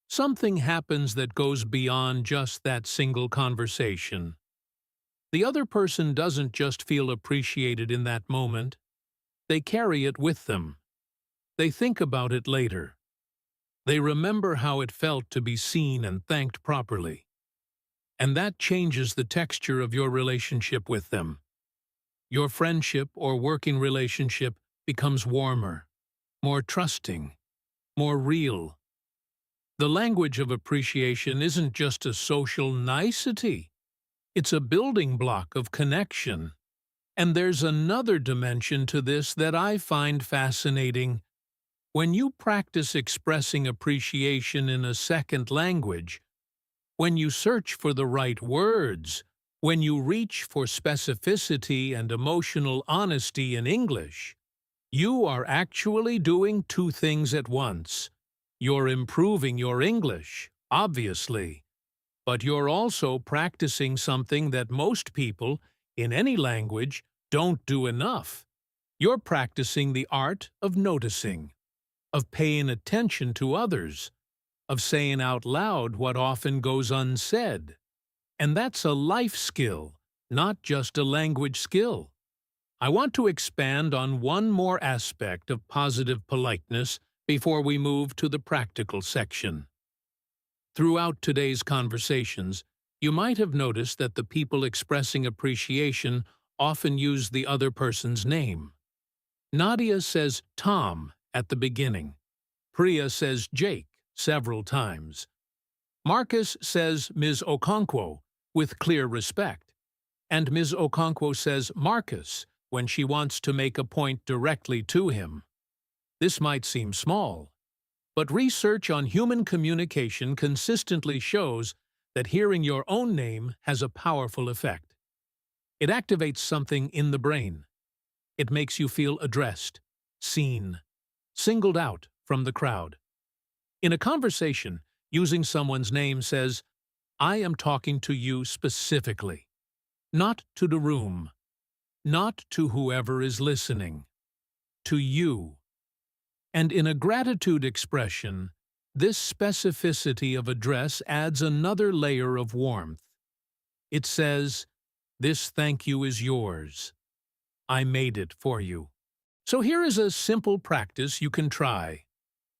something happens that goes beyond just that single conversation. The other person doesn't just feel appreciated in that moment. They carry it with them. They think about it later. They remember how it felt to be seen and thanked properly. And that changes the texture of your relationship with them. Your friendship or working relationship becomes warmer, more trusting, more real. The language of appreciation isn't just a social nicety. It's a building block of connection. And there's another dimension to this that I find fascinating. When you practice expressing appreciation in a second language, when you search for the right words, when you reach for specificity and emotional honesty in English, you are actually doing two things at once. You're improving your English, obviously, but you're also practicing something that most people, in any language, don't do enough. You're practicing the art of noticing, of paying attention to others, of saying out loud what often goes unsaid. And that's a life skill, not just a language skill. I want to expand on one more aspect of positive politeness before we move to the practical section. Throughout today's conversations, you might have noticed that the people expressing appreciation often use the other person's name. Nadia says Tom at the beginning. Priya says Jake several times. Marcus says Ms. Okonkwo with clear respect. And Ms. Okonkwo says Marcus when she wants to make a point directly to him. This might seem small, but research on human communication consistently shows that hearing your own name has a powerful effect. It activates something in the brain. It makes you feel addressed, seen, singled out from the crowd. In a conversation, using someone's name says, I am talking to you specifically, not to the room, not to whoever is listening, to you. And in a gratitude expression, this specificity of address adds another layer of warmth. It says, this thank you is yours. I made it for you. So here is a simple practice you can try.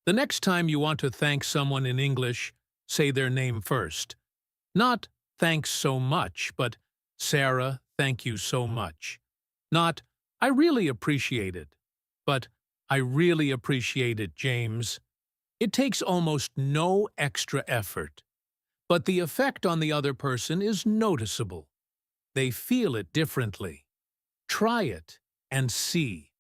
The next time you want to thank someone in English, say their name first. Not, thanks so much, but, Sarah, thank you so much. Not, I really appreciate it, but, I really appreciate it, James. It takes almost no extra effort. but the effect on the other person is noticeable. They feel it differently. Try it and see.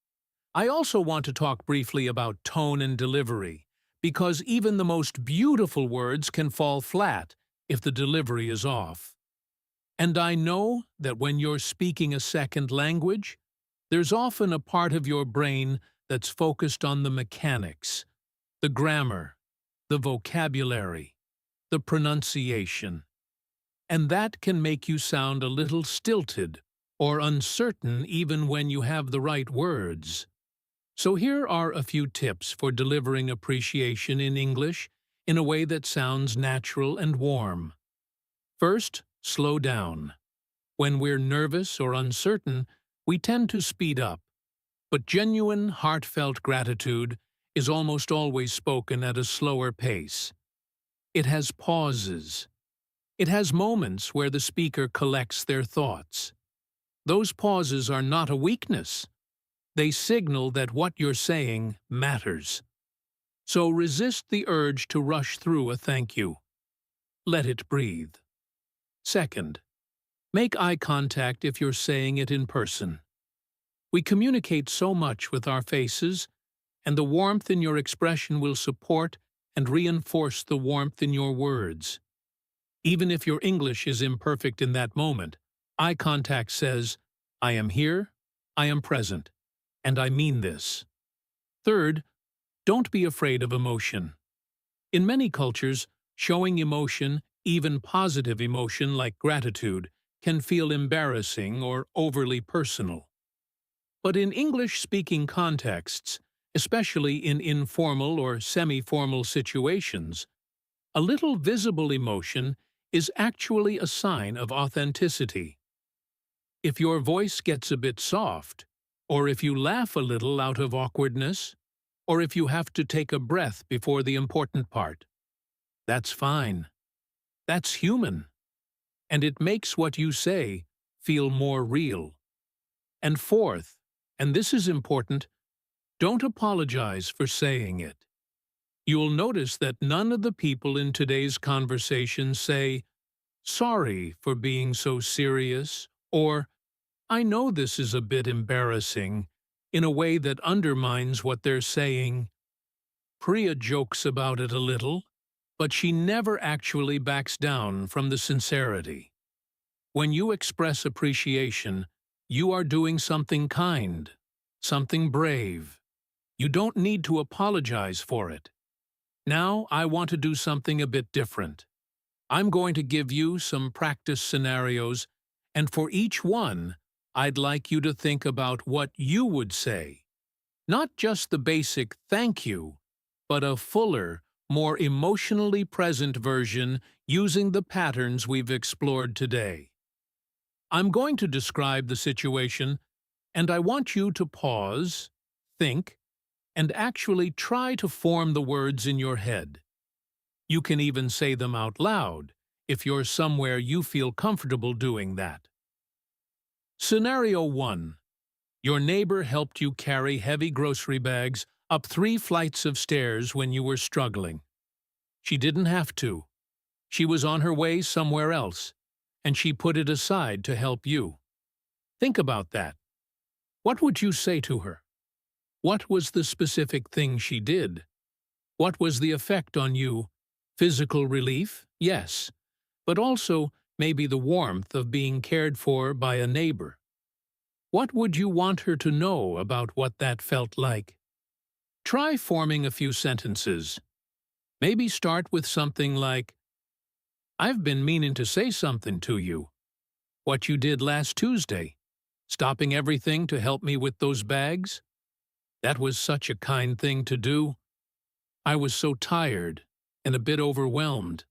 I also want to talk briefly about tone and delivery, because even the most beautiful words can fall flat if the delivery is off. And I know that when you're speaking a second language, there's often a part of your brain that's focused on the mechanics, the grammar, the vocabulary, the pronunciation. And that can make you sound a little stilted or uncertain even when you have the right words. So here are a few tips for delivering appreciation in English in a way that sounds natural and warm. First, slow down. When we're nervous or uncertain, we tend to speed up. But genuine, heartfelt gratitude is almost always spoken at a slower pace. It has pauses. It has moments where the speaker collects their thoughts. Those pauses are not a weakness. They signal that what you're saying matters. So resist the urge to rush through a thank you. Let it breathe. Second, make eye contact if you're saying it in person. We communicate so much with our faces, and the warmth in your expression will support and reinforce the warmth in your words. Even if your English is imperfect in that moment, eye contact says, "I am here, I am present, and I mean this." Third, don't be afraid of emotion. In many cultures, showing emotion, even positive emotion like gratitude, can feel embarrassing or overly personal. But in English-speaking contexts, especially in informal or semi-formal situations, a little visible emotion is actually a sign of authenticity. If your voice gets a bit soft, or if you laugh a little out of awkwardness, or if you have to take a breath before the important part, that's fine. That's human. And it makes what you say feel more real. And fourth, and this is important, don't apologize for saying it. You'll notice that none of the people in today's conversation say, "Sorry for being so serious," or "I know this is a bit embarrassing," in a way that undermines what they're saying. Priya jokes about it a little, but she never actually backs down from the sincerity. When you express appreciation, you are doing something kind, something brave. You don't need to apologize for it. Now I want to do something a bit different. I'm going to give you some practice scenarios, and for each one, I'd like you to think about what you would say. Not just the basic thank you, but a fuller, more emotionally present version using the patterns we've explored today. I'm going to describe the situation, and I want you to pause, think, and actually try to form the words in your head. You can even say them out loud if you're somewhere you feel comfortable doing that. Scenario 1. Your neighbor helped you carry heavy grocery bags up 3 flights of stairs when you were struggling. She didn't have to. She was on her way somewhere else, and she put it aside to help you. Think about that. What would you say to her? What was the specific thing she did? What was the effect on you? Physical relief? Yes. But also maybe the warmth of being cared for by a neighbor. What would you want her to know about what that felt like? Try forming a few sentences. Maybe start with something like, "I've been meaning to say something to you. What you did last Tuesday, stopping everything to help me with those bags? That was such a kind thing to do. I was so tired and a bit overwhelmed,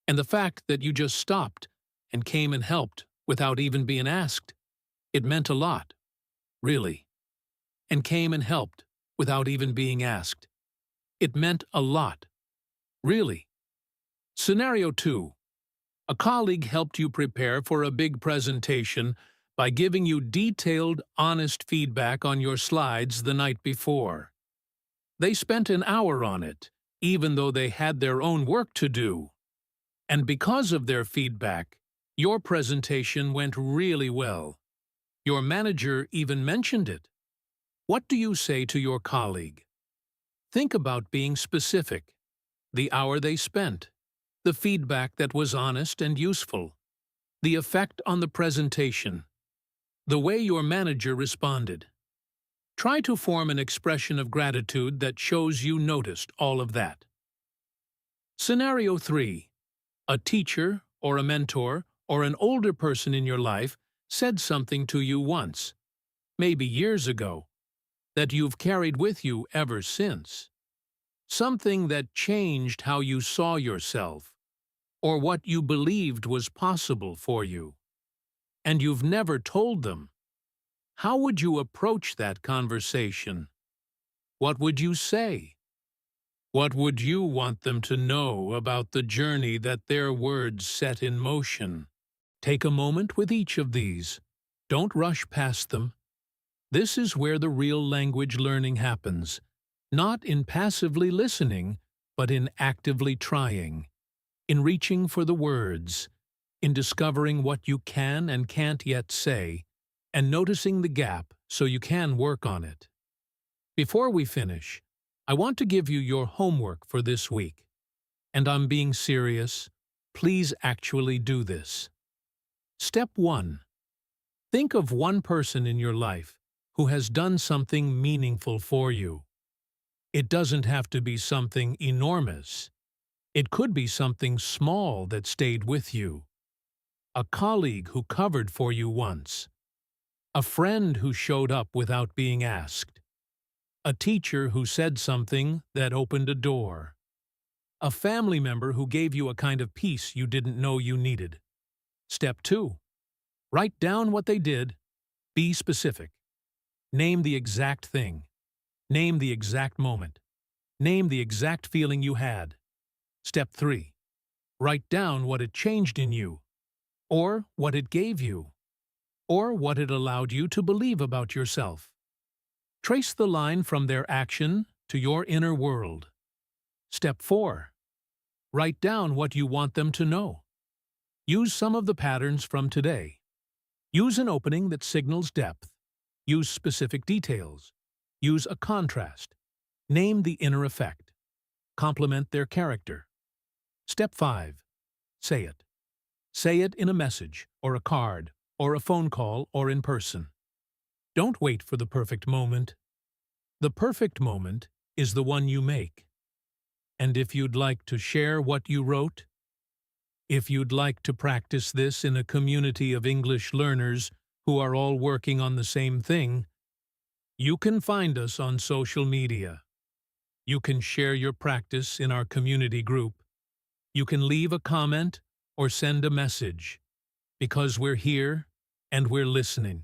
and the fact that you just stopped and came and helped without even being asked, it meant a lot, really. And came and helped without even being asked. It meant a lot, really." Scenario 2. A colleague helped you prepare for a big presentation by giving you detailed, honest feedback on your slides the night before. They spent an hour on it, even though they had their own work to do. And because of their feedback, your presentation went really well. Your manager even mentioned it. What do you say to your colleague? Think about being specific. The hour they spent, the feedback that was honest and useful, the effect on the presentation, the way your manager responded. Try to form an expression of gratitude that shows you noticed all of that. Scenario 3. A teacher or a mentor or an older person in your life said something to you once, maybe years ago, that you've carried with you ever since. Something that changed how you saw yourself, or what you believed was possible for you. And you've never told them. How would you approach that conversation? What would you say? What would you want them to know about the journey that their words set in motion? Take a moment with each of these. Don't rush past them. This is where the real language learning happens, not in passively listening, but in actively trying, in reaching for the words, in discovering what you can and can't yet say, and noticing the gap so you can work on it. Before we finish, I want to give you your homework for this week. And I'm being serious. Please actually do this. Step 1. Think of one person in your life who has done something meaningful for you. It doesn't have to be something enormous. It could be something small that stayed with you. A colleague who covered for you once. A friend who showed up without being asked. A teacher who said something that opened a door. A family member who gave you a kind of peace you didn't know you needed. Step 2. Write down what they did. Be specific. Name the exact thing. Name the exact moment. Name the exact feeling you had. Step 3. Write down what it changed in you, or what it gave you, or what it allowed you to believe about yourself. Trace the line from their action to your inner world. Step 4. Write down what you want them to know. Use some of the patterns from today. Use an opening that signals depth. Use specific details. Use a contrast. Name the inner effect. Complement their character. Step 5. Say it. Say it in a message, or a card, or a phone call, or in person. Don't wait for the perfect moment. The perfect moment is the one you make. And if you'd like to share what you wrote, if you'd like to practice this in a community of English learners who are all working on the same thing, you can find us on social media. You can share your practice in our community group. You can leave a comment or send a message, because we're here and we're listening,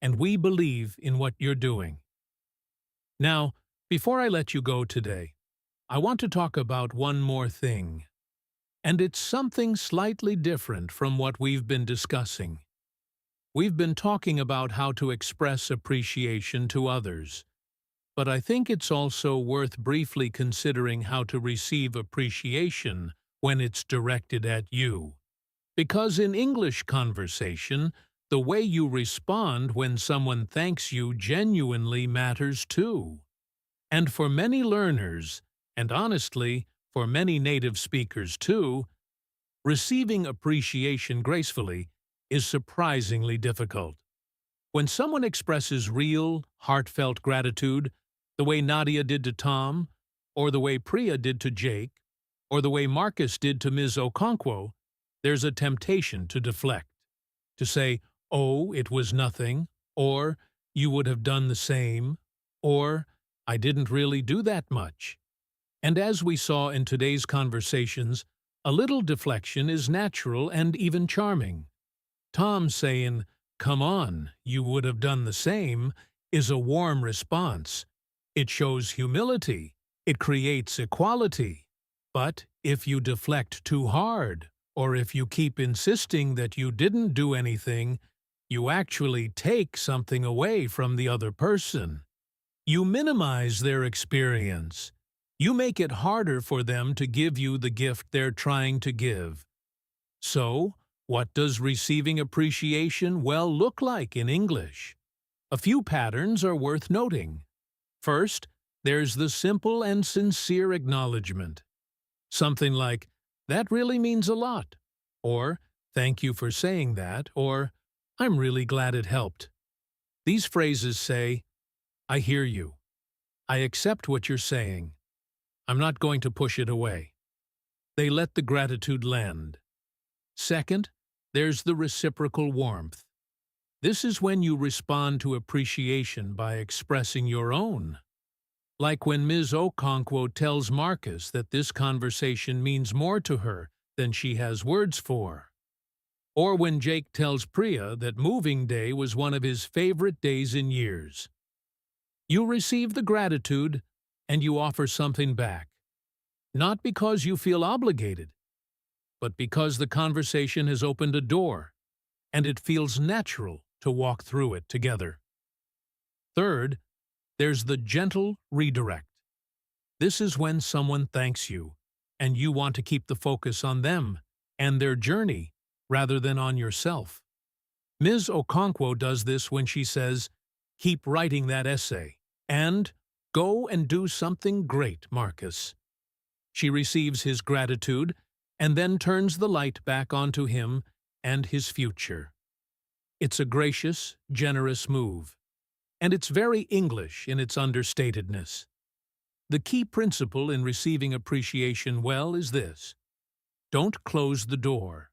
and we believe in what you're doing. Now, before I let you go today, I want to talk about one more thing, and it's something slightly different from what we've been discussing. We've been talking about how to express appreciation to others, but I think it's also worth briefly considering how to receive appreciation when it's directed at you. Because in English conversation, the way you respond when someone thanks you genuinely matters too. And for many learners, and honestly, for many native speakers too, receiving appreciation gracefully is surprisingly difficult. When someone expresses real, heartfelt gratitude, the way Nadia did to Tom, or the way Priya did to Jake, or the way Marcus did to Ms. Okonkwo, there's a temptation to deflect, to say, "Oh, it was nothing," or "You would have done the same," or "I didn't really do that much." And as we saw in today's conversations, a little deflection is natural and even charming. Tom saying, "Come on, you would have done the same," is a warm response. It shows humility. It creates equality. But if you deflect too hard, or if you keep insisting that you didn't do anything, you actually take something away from the other person. You minimize their experience. You make it harder for them to give you the gift they're trying to give. So, what does receiving appreciation well look like in English? A few patterns are worth noting. First, there's the simple and sincere acknowledgement. Something like, "That really means a lot," or "Thank you for saying that," or "I'm really glad it helped." These phrases say, "I hear you. I accept what you're saying. I'm not going to push it away." They let the gratitude land. Second, there's the reciprocal warmth. This is when you respond to appreciation by expressing your own. Like when Ms. Okonkwo tells Marcus that this conversation means more to her than she has words for. Or when Jake tells Priya that moving day was one of his favorite days in years. You receive the gratitude and you offer something back. Not because you feel obligated, but because the conversation has opened a door and it feels natural to walk through it together. Third, there's the gentle redirect. This is when someone thanks you, and you want to keep the focus on them and their journey rather than on yourself. Ms. Okonkwo does this when she says, "Keep writing that essay," and "Go and do something great, Marcus." She receives his gratitude and then turns the light back onto him and his future. It's a gracious, generous move. And it's very English in its understatedness. The key principle in receiving appreciation well is this: don't close the door.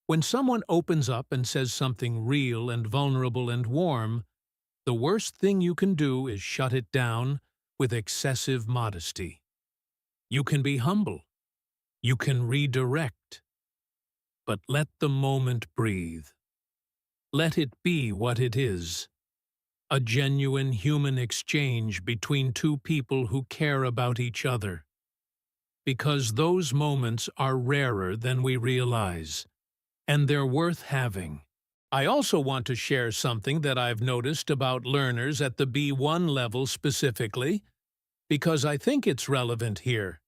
When someone opens up and says something real and vulnerable and warm, the worst thing you can do is shut it down with excessive modesty. You can be humble. You can redirect. But let the moment breathe. Let it be what it is. A genuine human exchange between two people who care about each other. Because those moments are rarer than we realize, and they're worth having. I also want to share something that I've noticed about learners at the B1 level specifically, because I think it's relevant here.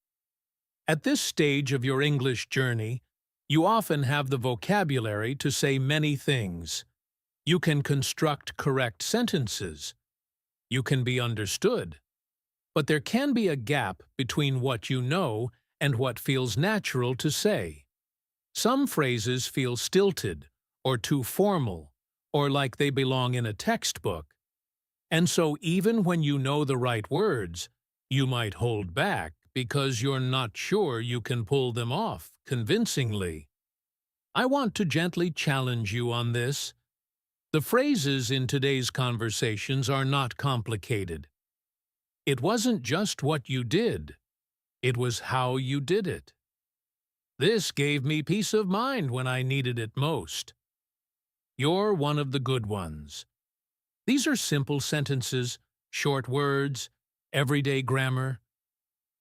At this stage of your English journey, you often have the vocabulary to say many things. You can construct correct sentences. You can be understood. But there can be a gap between what you know and what feels natural to say. Some phrases feel stilted, or too formal, or like they belong in a textbook. And so even when you know the right words, you might hold back because you're not sure you can pull them off convincingly. I want to gently challenge you on this. The phrases in today's conversations are not complicated. It wasn't just what you did. It was how you did it. This gave me peace of mind when I needed it most. You're one of the good ones. These are simple sentences, short words, everyday grammar.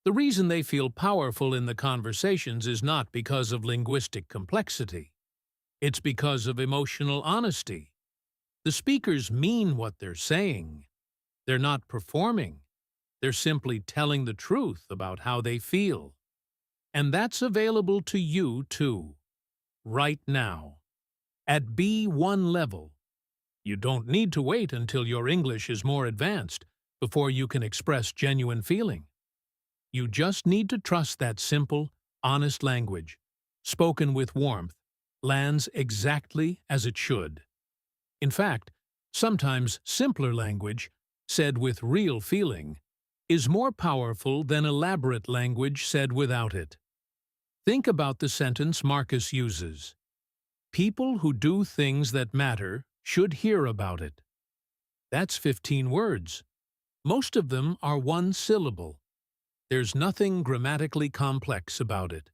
The reason they feel powerful in the conversations is not because of linguistic complexity. It's because of emotional honesty. The speakers mean what they're saying. They're not performing. They're simply telling the truth about how they feel. And that's available to you, too, right now. At B1 level, you don't need to wait until your English is more advanced before you can express genuine feeling. You just need to trust that simple, honest language, spoken with warmth, lands exactly as it should. In fact, sometimes simpler language, said with real feeling, is more powerful than elaborate language said without it. Think about the sentence Marcus uses. People who do things that matter should hear about it. That's 15 words. Most of them are one syllable. There's nothing grammatically complex about it.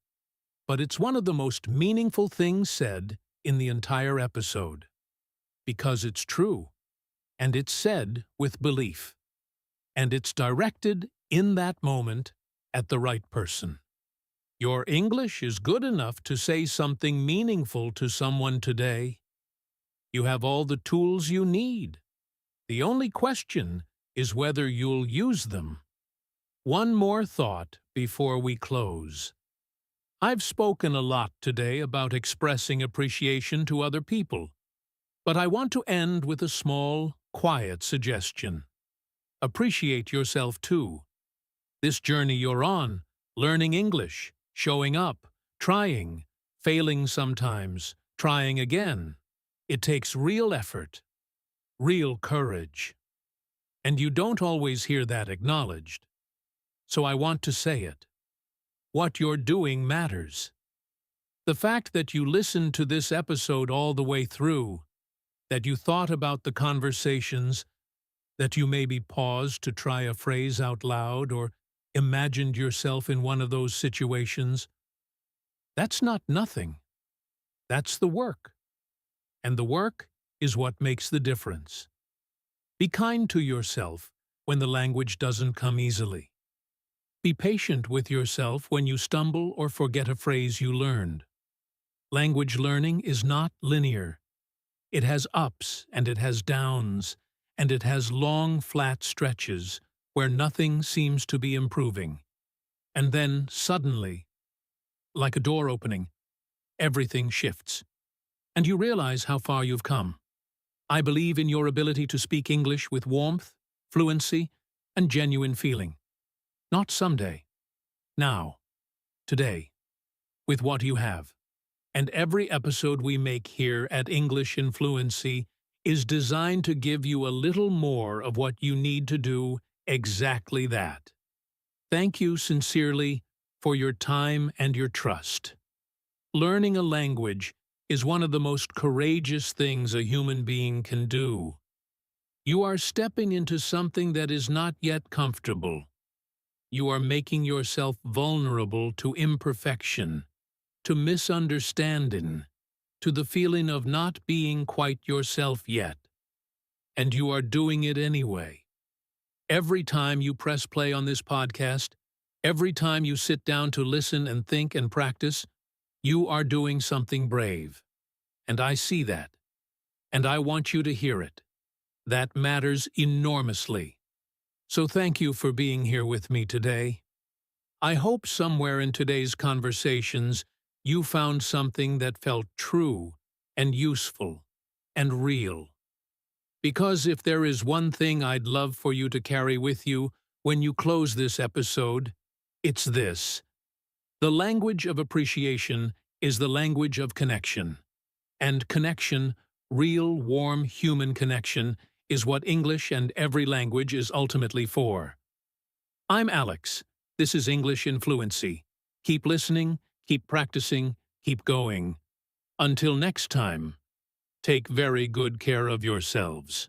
But it's one of the most meaningful things said in the entire episode. Because it's true, and it's said with belief, and it's directed in that moment at the right person. Your English is good enough to say something meaningful to someone today. You have all the tools you need. The only question is whether you'll use them. One more thought before we close. I've spoken a lot today about expressing appreciation to other people, but I want to end with a small, quiet suggestion. Appreciate yourself too. This journey you're on, learning English, showing up, trying, failing sometimes, trying again. It takes real effort, real courage. And you don't always hear that acknowledged. So I want to say it. What you're doing matters. The fact that you listened to this episode all the way through, that you thought about the conversations, that you maybe paused to try a phrase out loud or imagined yourself in one of those situations, that's not nothing. That's the work. And the work is what makes the difference. Be kind to yourself when the language doesn't come easily. Be patient with yourself when you stumble or forget a phrase you learned. Language learning is not linear. It has ups and it has downs, and it has long, flat stretches where nothing seems to be improving. And then, suddenly, like a door opening, everything shifts. And you realize how far you've come. I believe in your ability to speak English with warmth, fluency, and genuine feeling. Not someday. Now. Today. With what you have. And every episode we make here at English in Fluency is designed to give you a little more of what you need to do exactly that. Thank you sincerely for your time and your trust. Learning a language is one of the most courageous things a human being can do. You are stepping into something that is not yet comfortable. You are making yourself vulnerable to imperfection, to misunderstanding, to the feeling of not being quite yourself yet. And you are doing it anyway. Every time you press play on this podcast, every time you sit down to listen and think and practice, you are doing something brave. And I see that. And I want you to hear it. That matters enormously. So thank you for being here with me today. I hope somewhere in today's conversations you found something that felt true and useful and real. Because if there is one thing I'd love for you to carry with you when you close this episode, it's this. The language of appreciation is the language of connection. And connection, real, warm, human connection, is what English and every language is ultimately for. I'm Alex. This is English in Fluency. Keep listening, keep practicing, keep going. Until next time, take very good care of yourselves.